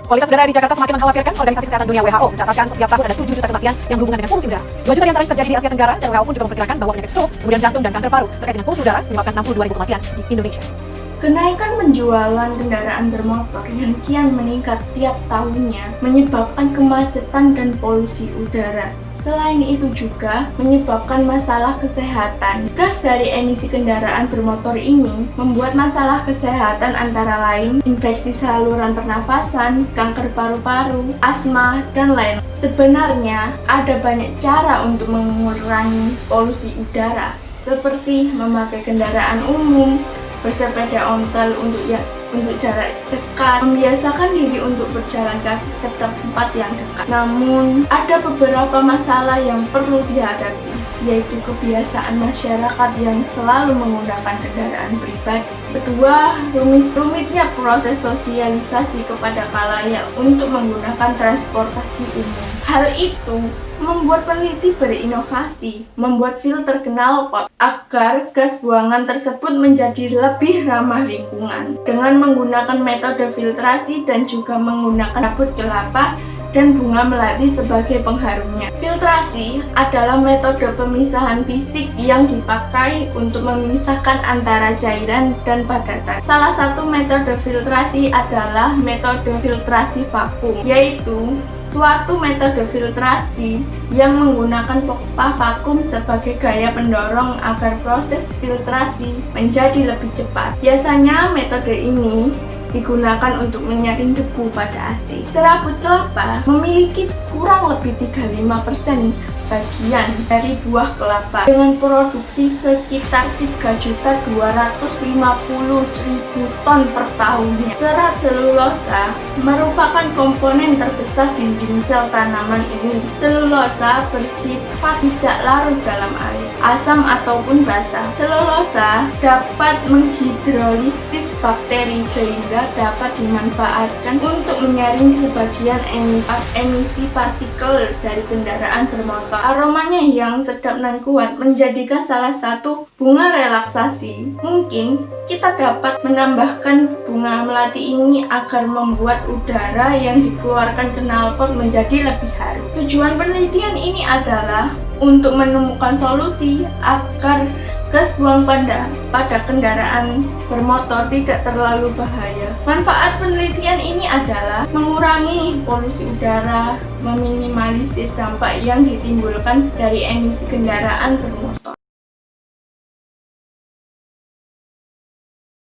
Kualitas udara di Jakarta semakin mengkhawatirkan. Organisasi Kesehatan Dunia WHO mencatatkan setiap tahun ada 7 juta kematian yang berhubungan dengan polusi udara. 2 juta diantaranya terjadi di Asia Tenggara, dan WHO pun juga memperkirakan bahwa penyakit stroke, kemudian jantung dan kanker paru terkait dengan polusi udara menyebabkan 62.000 kematian di Indonesia. Kenaikan penjualan kendaraan bermotor yang kian meningkat tiap tahunnya menyebabkan kemacetan dan polusi udara. Selain itu juga menyebabkan masalah kesehatan. Gas dari emisi kendaraan bermotor ini membuat masalah kesehatan antara lain infeksi saluran pernafasan, kanker paru-paru, asma, dan lain. Sebenarnya ada banyak cara untuk mengurangi polusi udara, seperti memakai kendaraan umum, bersepeda ontel untuk jarak dekat, membiasakan diri untuk berjalan kaki ke tempat yang dekat. Namun, ada beberapa masalah yang perlu dihadapi, yaitu kebiasaan masyarakat yang selalu menggunakan kendaraan pribadi. Kedua, rumitnya proses sosialisasi kepada khalayak untuk menggunakan transportasi umum. Hal itu membuat peneliti berinovasi, membuat filter Knalpot agar gas buangan tersebut menjadi lebih ramah lingkungan dengan menggunakan metode filtrasi dan juga menggunakan kabut kelapa dan bunga melati sebagai pengharumnya. Filtrasi adalah metode pemisahan fisik yang dipakai untuk memisahkan antara cairan dan padatan. Salah satu metode filtrasi adalah metode filtrasi vakum, yaitu suatu metode filtrasi yang menggunakan pompa vakum sebagai gaya pendorong agar proses filtrasi menjadi lebih cepat. Biasanya metode ini digunakan untuk menyaring debu pada AC. Serabut kelapa memiliki kurang lebih 35% bagian dari buah kelapa dengan produksi sekitar 3.250.000 ton per tahunnya. Serat selulosa merupakan komponen terbesar dinding sel tanaman ini. Selulosa bersifat tidak larut dalam air, asam ataupun basah. Selulosa dapat menghidrolisis bakteri sehingga dapat dimanfaatkan untuk menyaring sebagian emisi partikel dari kendaraan bermotor. Aromanya yang sedap dan kuat menjadikan salah satu bunga relaksasi. Mungkin kita dapat menambahkan bunga melati ini agar membuat udara yang dikeluarkan Knalpot menjadi lebih harum. Tujuan penelitian ini adalah untuk menemukan solusi agar gas buang pada kendaraan bermotor tidak terlalu bahaya. Manfaat penelitian ini adalah mengurangi polusi udara, meminimalisir dampak yang ditimbulkan dari emisi kendaraan bermotor.